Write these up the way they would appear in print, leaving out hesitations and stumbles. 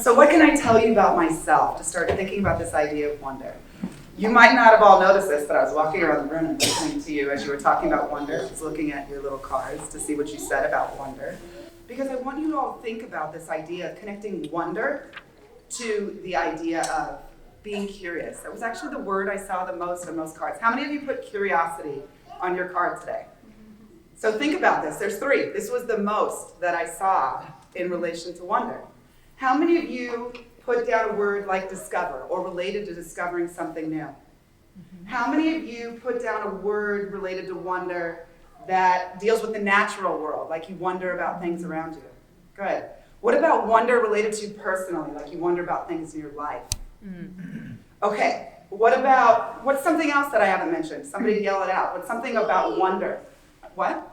So what can I tell you about myself to start thinking about this idea of wonder? You might not have all noticed this, but I was walking around the room and listening to you as you were talking about wonder, just looking at your little cards to see what you said about wonder. Because I want you to all think about this idea of connecting wonder to the idea of being curious. That was actually the word I saw the most on most cards. How many of you put curiosity on your card today? So think about this. There's 3. This was the most that I saw in relation to wonder. How many of you put down a word like discover or related to discovering something new? How many of you put down a word related to wonder that deals with the natural world, like you wonder about things around you? Good. What about wonder related to you personally, like you wonder about things in your life? Okay. What's something else that I haven't mentioned? Somebody yell it out. What's something about wonder? What?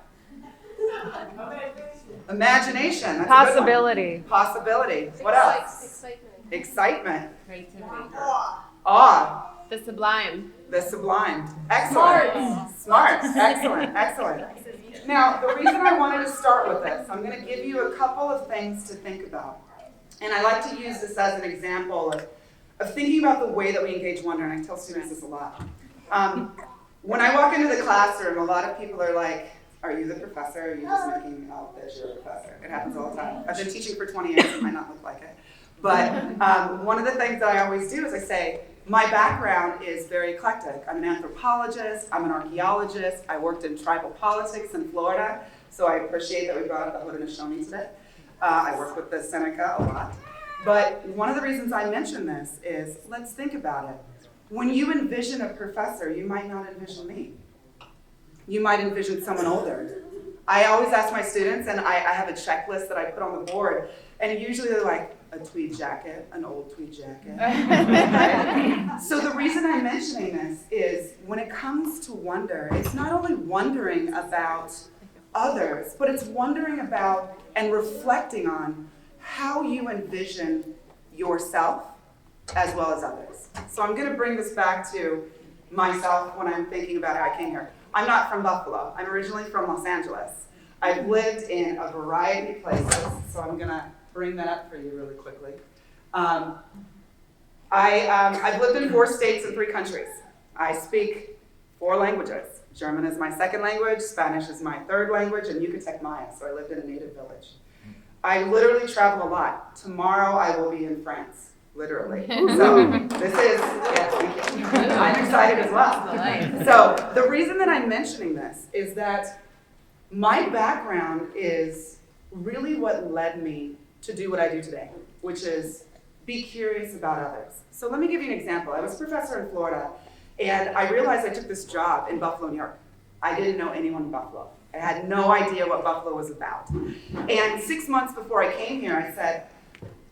Imagination. That's Possibility. A good one. Possibility. What else? Excitement. Creativity. Awe. The sublime. The sublime. Excellent. Smart. Excellent. Now, the reason I wanted to start with this, I'm going to give you a couple of things to think about. And I like to use this as an example of thinking about the way that we engage wonder, and I tell students this a lot. When I walk into the classroom, a lot of people are like, are you the professor, or are you just making out that you're a professor? It happens all the time. I've been teaching for 20 years, it might not look like it. But one of the things that I always do is I say, my background is very eclectic. I'm an anthropologist, I'm an archaeologist, I worked in tribal politics in Florida, so I appreciate that we brought up the Haudenosaunee today. I work with the Seneca a lot. But one of the reasons I mention this is, let's think about it. When you envision a professor, you might not envision me. You might envision someone older. I always ask my students, and I have a checklist that I put on the board, and usually they're like, a tweed jacket, an old tweed jacket. Right? So the reason I'm mentioning this is when it comes to wonder, it's not only wondering about others, but it's wondering about and reflecting on how you envision yourself as well as others. So I'm going to bring this back to myself when I'm thinking about how I came here. I'm not from Buffalo. I'm originally from Los Angeles. I've lived in a variety of places, so I'm going to bring that up for you really quickly. I've lived in 4 states and 3 countries. I speak 4 languages. German is my 2nd language, Spanish is my 3rd language, and Yucatec Maya, so I lived in a native village. I literally travel a lot. Tomorrow I will be in France, literally. So this is, yeah, thank you. I'm excited as well. So the reason that I'm mentioning this is that my background is really what led me to do what I do today, which is be curious about others. So let me give you an example. I was a professor in Florida, and I realized I took this job in Buffalo, New York. I didn't know anyone in Buffalo. I had no idea what Buffalo was about. And 6 months before I came here, I said,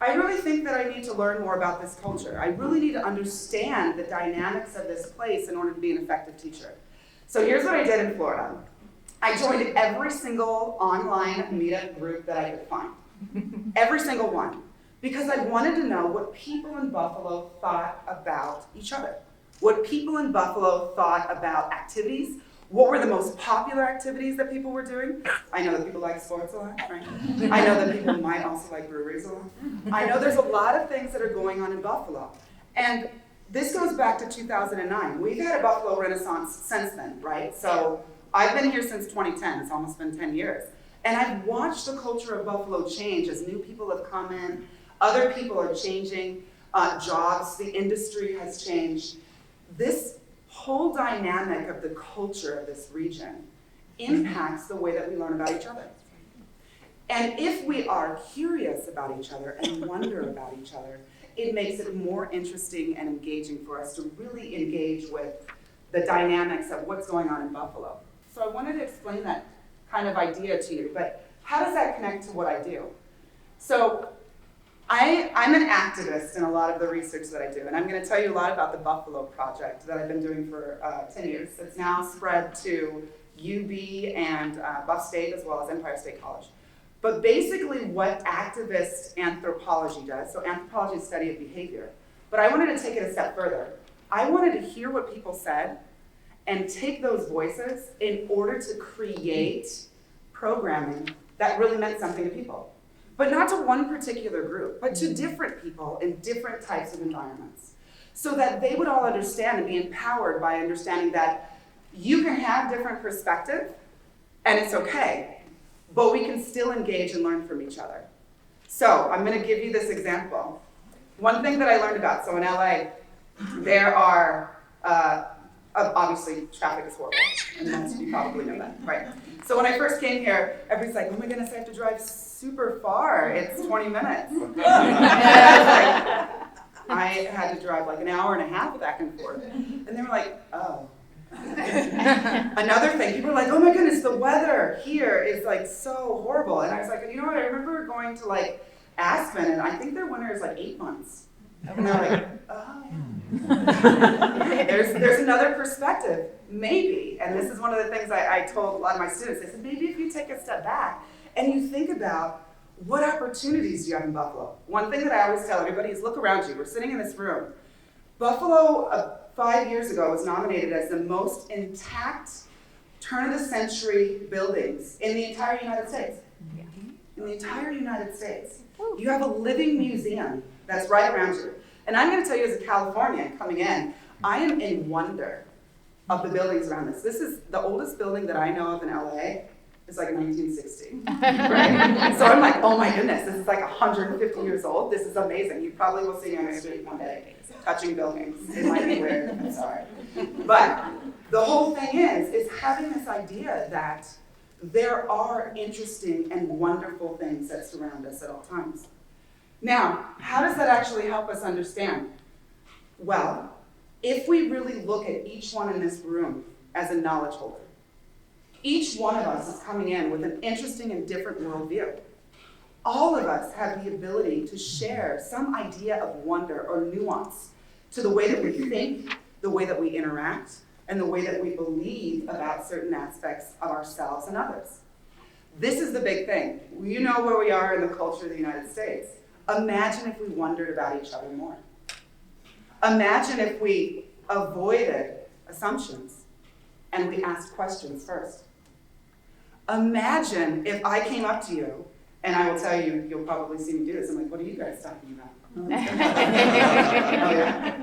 I really think that I need to learn more about this culture. I really need to understand the dynamics of this place in order to be an effective teacher. So here's what I did in Florida. I joined every single online meetup group that I could find. Every single one. Because I wanted to know what people in Buffalo thought about each other. What people in Buffalo thought about activities. What were the most popular activities that people were doing? I know that people like sports a lot, right? I know that people might also like breweries a lot. I know there's a lot of things that are going on in Buffalo. And this goes back to 2009. We've had a Buffalo Renaissance since then, right? So I've been here since 2010. It's almost been 10 years. And I've watched the culture of Buffalo change as new people have come in. Other people are changing jobs. The industry has changed. This whole dynamic of the culture of this region impacts the way that we learn about each other. And if we are curious about each other and wonder about each other, it makes it more interesting and engaging for us to really engage with the dynamics of what's going on in Buffalo. So I wanted to explain that kind of idea to you, but how does that connect to what I do? So I'm an activist in a lot of the research that I do, and I'm going to tell you a lot about the Buffalo Project that I've been doing for 10 years. It's now spread to UB and Buff State as well as Empire State College. But basically what activist anthropology does, so anthropology is study of behavior, but I wanted to take it a step further. I wanted to hear what people said and take those voices in order to create programming that really meant something to people. but not to one particular group, but to different people in different types of environments, so that they would all understand and be empowered by understanding that you can have different perspectives, and it's okay, but we can still engage and learn from each other. So I'm gonna give you this example. One thing that I learned about, so in LA, there are, obviously traffic is horrible, and most of you probably know that, right? So when I first came here, everybody's like, oh my goodness, I have to drive super far, it's 20 minutes. And I had to drive like an hour and a half back and forth. And they were like, oh. Another thing, people were like, oh my goodness, the weather here is like so horrible. And I was like, you know what, I remember going to like Aspen, and I think their winter is like 8 months. And they're like, oh yeah. There's another perspective, maybe. And this is one of the things I told a lot of my students. I said, maybe if you take a step back and you think about what opportunities do you have in Buffalo? One thing that I always tell everybody is look around you. We're sitting in this room. Buffalo, 5 years ago, was nominated as the most intact turn-of-the-century buildings in the entire United States. Yeah. In the entire United States. You have a living museum that's right around you. And I'm going to tell you as a Californian coming in, I am in wonder of the buildings around this. This is the oldest building that I know of in LA. It's like 1960, right? So I'm like, oh my goodness, this is like 150 years old. This is amazing. You probably will see me on the street one day, touching buildings. It might be weird, I'm sorry. But the whole thing is having this idea that there are interesting and wonderful things that surround us at all times. Now, how does that actually help us understand? Well, if we really look at each one in this room as a knowledge holder, each one of us is coming in with an interesting and different worldview. All of us have the ability to share some idea of wonder or nuance to the way that we think, the way that we interact, and the way that we believe about certain aspects of ourselves and others. This is the big thing. You know where we are in the culture of the United States. Imagine if we wondered about each other more. Imagine if we avoided assumptions and we asked questions first. Imagine if I came up to you, and I will tell you, you'll probably see me do this. I'm like, what are you guys talking about? Oh, yeah.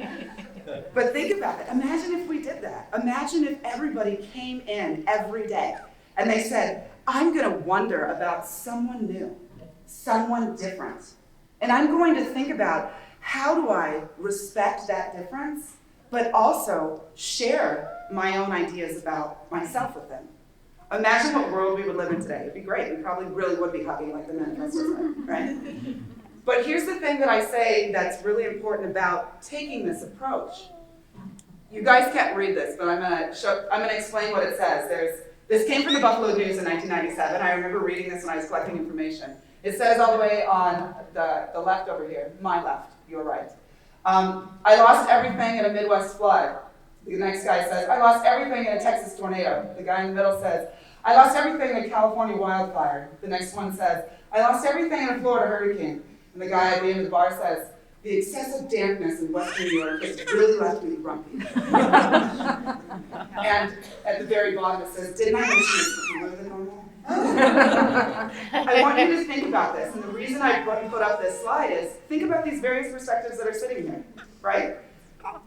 But think about it. Imagine if we did that. Imagine if everybody came in every day and they said, I'm going to wonder about someone new, someone different. And I'm going to think about how do I respect that difference, but also share my own ideas about myself with them. Imagine what world we would live in today. It'd be great. We probably really would be hugging like the manifestos, right? But here's the thing that I say that's really important about taking this approach. You guys can't read this, but I'm gonna explain what it says. This came from the Buffalo News in 1997. I remember reading this when I was collecting information. It says all the way on the left over here, my left, your right. I lost everything in a Midwest flood. The next guy says, I lost everything in a Texas tornado. The guy in the middle says, I lost everything in a California wildfire. The next one says, I lost everything in a Florida hurricane. And the guy at the end of the bar says, the excessive dampness in Western New York has really left me grumpy. And at the very bottom it says, didn't I mention it's cooler than normal? I want you to think about this. And the reason I put up this slide is, think about these various perspectives that are sitting here, right?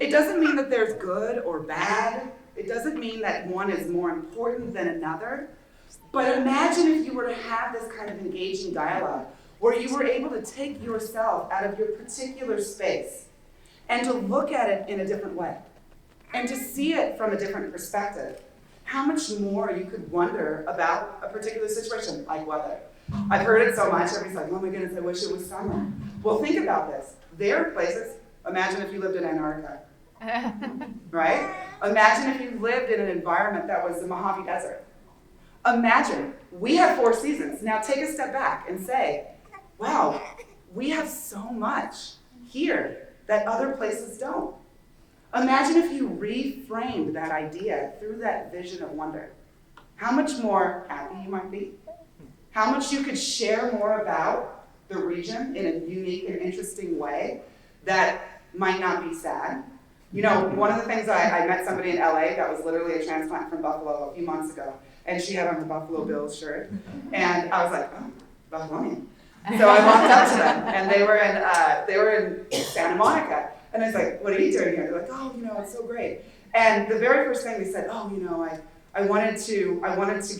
It doesn't mean that there's good or bad. It doesn't mean that one is more important than another. But imagine if you were to have this kind of engaging dialogue where you were able to take yourself out of your particular space and to look at it in a different way and to see it from a different perspective. How much more you could wonder about a particular situation, like weather. I've heard it so much, everybody's like, oh my goodness, I wish it was summer. Well, think about this. There are places, imagine if you lived in Antarctica, right? Imagine if you lived in an environment that was the Mojave Desert. Imagine, we have 4 seasons. Now take a step back and say, wow, we have so much here that other places don't. Imagine if you reframed that idea through that vision of wonder. How much more happy you might be. How much you could share more about the region in a unique and interesting way that might not be sad. You know, one of the things I met somebody in LA that was literally a transplant from Buffalo a few months ago, and she had on her Buffalo Bills shirt, and I was like, oh, Buffalonian. So I walked up to them, and they were in Santa Monica. And I was like, what are you doing here? They're like, oh, it's so great. And the very first thing they said, oh, I wanted to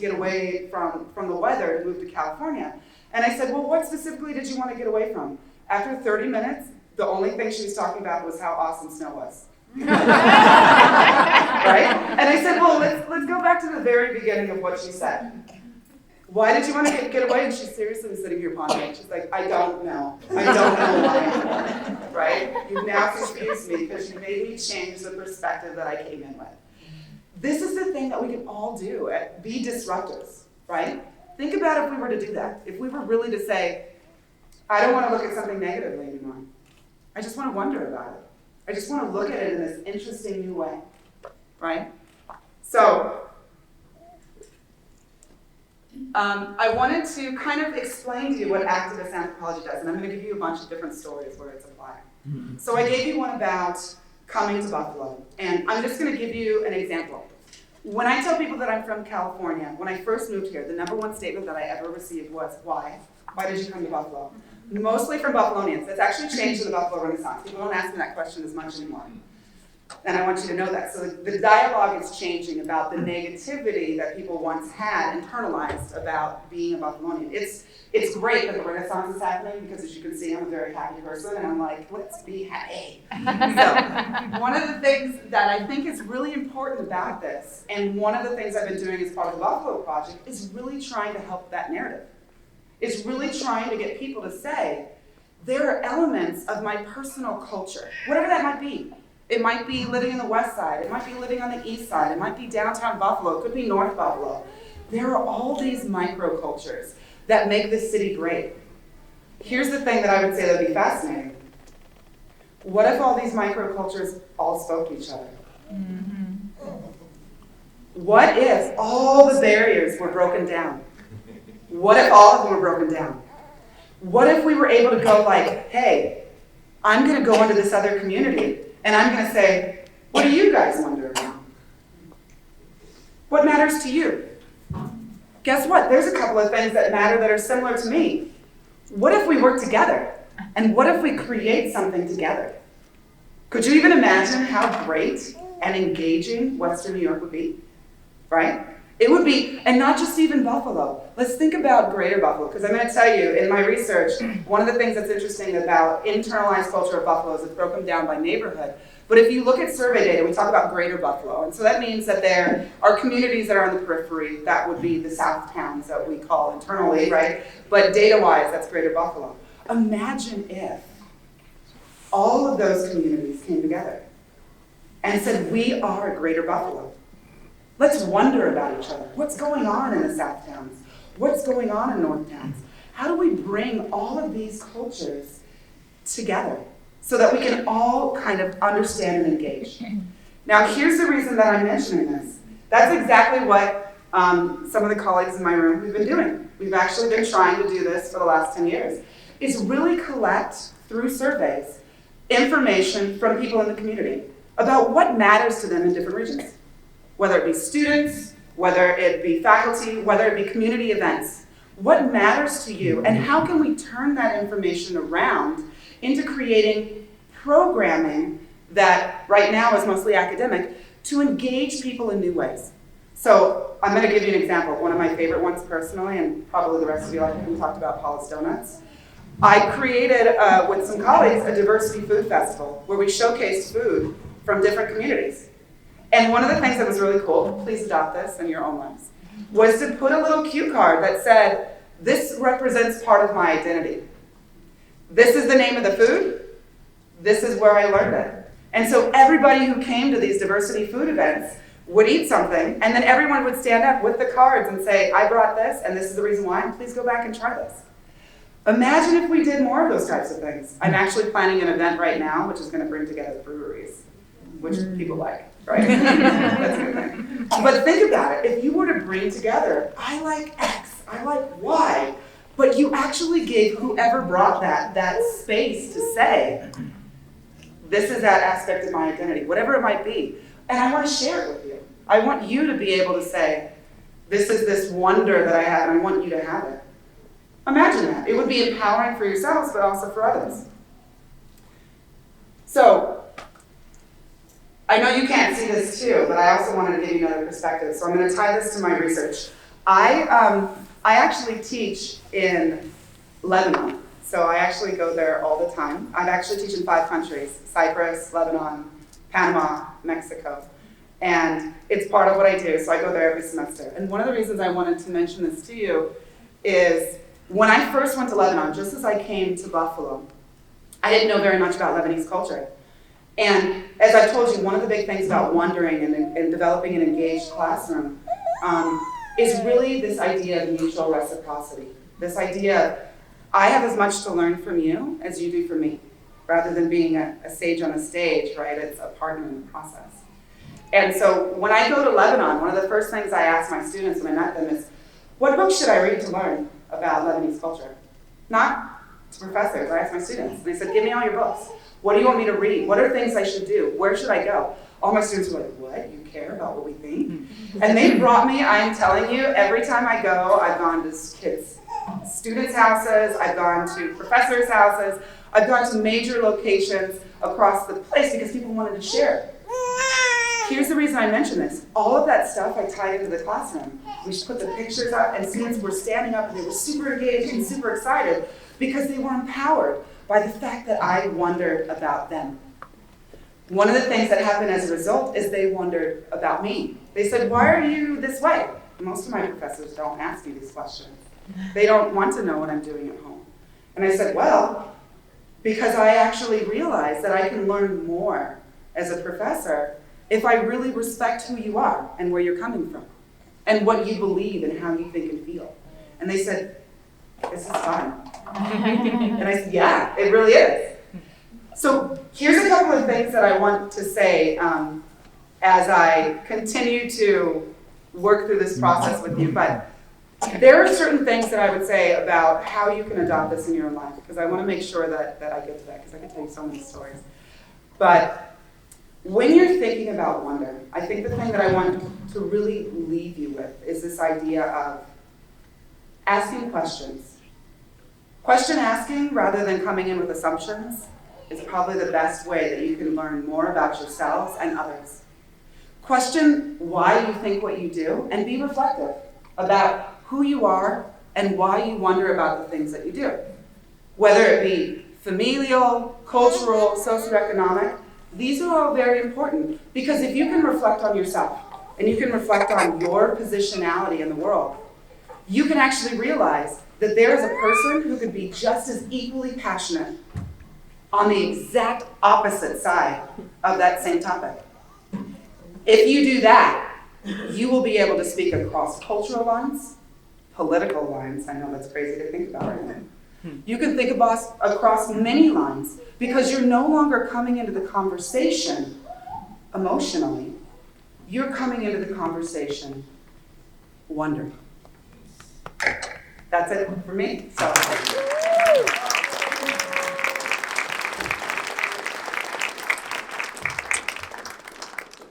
get away from the weather to move to California. And I said, well, what specifically did you want to get away from? After 30 minutes, the only thing she was talking about was how awesome snow was. Right? And I said, well, let's go back to the very beginning of what she said. Why did you want to get away? And she's seriously sitting here pondering. She's like, I don't know. I don't know why. Right? You've now confused me because you made me change the perspective that I came in with. This is the thing that we can all do, be disruptors, right? Think about if we were to do that. If we were really to say, I don't want to look at something negatively anymore. I just want to wonder about it. I just want to look at it in this interesting new way, right? So, I wanted to kind of explain to you what activist anthropology does, and I'm going to give you a bunch of different stories where it's applied. So I gave you one about coming to Buffalo, and I'm just going to give you an example. When I tell people that I'm from California, when I first moved here, the number one statement that I ever received was, why? Why did you come to Buffalo? Mostly from Buffalonians. That's actually changed in the Buffalo Renaissance. People don't ask me that question as much anymore. And I want you to know that. So the dialogue is changing about the negativity that people once had internalized about being a Buffalonian. It's great that the Renaissance is happening because, as you can see, I'm a very happy person, and I'm like, let's be happy. So one of the things that I think is really important about this, and one of the things I've been doing as part of the Buffalo Project, is really trying to help that narrative. It's really trying to get people to say, there are elements of my personal culture, whatever that might be. It might be living in the West Side. It might be living on the East Side. It might be downtown Buffalo. It could be North Buffalo. There are all these microcultures that make this city great. Here's the thing that I would say that would be fascinating. What if all these microcultures all spoke to each other? Mm-hmm. What if all the barriers were broken down? What if all of them were broken down? What if we were able to go like, hey, I'm going to go into this other community, and I'm going to say, what do you guys wonder about? What matters to you? Guess what? There's a couple of things that matter that are similar to me. What if we work together? And what if we create something together? Could you even imagine how great and engaging Western New York would be? Right? It would be, and not just even Buffalo. Let's think about Greater Buffalo, because I'm going to tell you, in my research, one of the things that's interesting about internalized culture of Buffalo is it's broken down by neighborhood. But if you look at survey data, we talk about Greater Buffalo, and so that means that there are communities that are on the periphery. That would be the South towns that we call internally, right? But data-wise, that's Greater Buffalo. Imagine if all of those communities came together and said, we are a Greater Buffalo. Let's wonder about each other. What's going on in the South towns? What's going on in North towns? How do we bring all of these cultures together so that we can all kind of understand and engage? Now, here's the reason that I'm mentioning this. That's exactly what some of the colleagues in my room have been doing. We've actually been trying to do this for the last 10 years. Is really collect, through surveys, information from people in the community about what matters to them in different regions. Whether it be students, whether it be faculty, whether it be community events. What matters to you, and how can we turn that information around into creating programming that right now is mostly academic to engage people in new ways? So I'm going to give you an example. One of my favorite ones personally, and probably the rest of you, like we talked about Paula's Donuts. I created, with some colleagues, a diversity food festival where we showcased food from different communities. And one of the things that was really cool, please adopt this in your own lives, was to put a little cue card that said, this represents part of my identity. This is the name of the food. This is where I learned it. And so everybody who came to these diversity food events would eat something, and then everyone would stand up with the cards and say, I brought this, and this is the reason why, and please go back and try this. Imagine if we did more of those types of things. I'm actually planning an event right now, which is going to bring together breweries, which people like. Right? That's a good thing. But think about it. If you were to bring together, I like X, I like Y, but you actually gave whoever brought that space to say, this is that aspect of my identity, whatever it might be. And I want to share it with you. I want you to be able to say, this is this wonder that I have, and I want you to have it. Imagine that. It would be empowering for yourselves, but also for others. So, I know you can't see this too, but I also wanted to give you another perspective. So I'm going to tie this to my research. I actually teach in Lebanon. So I actually go there all the time. I actually teach in 5 countries: Cyprus, Lebanon, Panama, Mexico. And it's part of what I do, so I go there every semester. And one of the reasons I wanted to mention this to you is when I first went to Lebanon, just as I came to Buffalo, I didn't know very much about Lebanese culture. And as I told you, one of the big things about wondering and developing an engaged classroom is really this idea of mutual reciprocity. This idea, I have as much to learn from you as you do from me, rather than being a sage on a stage, right? It's a partner in the process. And so when I go to Lebanon, one of the first things I ask my students when I met them is, what books should I read to learn about Lebanese culture? Not to professors, I ask my students. And they said, give me all your books. What do you want me to read? What are things I should do? Where should I go? All my students were like, what? You care about what we think? And they brought me, I am telling you, every time I go, I've gone to kids' students' houses, I've gone to professors' houses, I've gone to major locations across the place because people wanted to share. Here's the reason I mention this. All of that stuff I tied into the classroom. We should put the pictures up, and students were standing up and they were super engaged and super excited because they were empowered by the fact that I wondered about them. One of the things that happened as a result is they wondered about me. They said, why are you this way? Most of my professors don't ask me these questions. They don't want to know what I'm doing at home. And I said, well, because I actually realized that I can learn more as a professor if I really respect who you are and where you're coming from and what you believe and how you think and feel. And they said, this is fun. And I said, yeah, it really is. So here's a couple of things that I want to say as I continue to work through this process with you. But there are certain things that I would say about how you can adopt this in your own life, because I want to make sure that I get to that, because I can tell you so many stories. But when you're thinking about wonder, I think the thing that I want to really leave you with is this idea of asking questions. Question asking, rather than coming in with assumptions, is probably the best way that you can learn more about yourselves and others. Question why you think what you do, and be reflective about who you are and why you wonder about the things that you do. Whether it be familial, cultural, socioeconomic, these are all very important, because if you can reflect on yourself and you can reflect on your positionality in the world, you can actually realize that there is a person who could be just as equally passionate on the exact opposite side of that same topic. If you do that, you will be able to speak across cultural lines, political lines. I know that's crazy to think about right now. You can think across many lines, because you're no longer coming into the conversation emotionally. You're coming into the conversation wondering. That's it for me. So.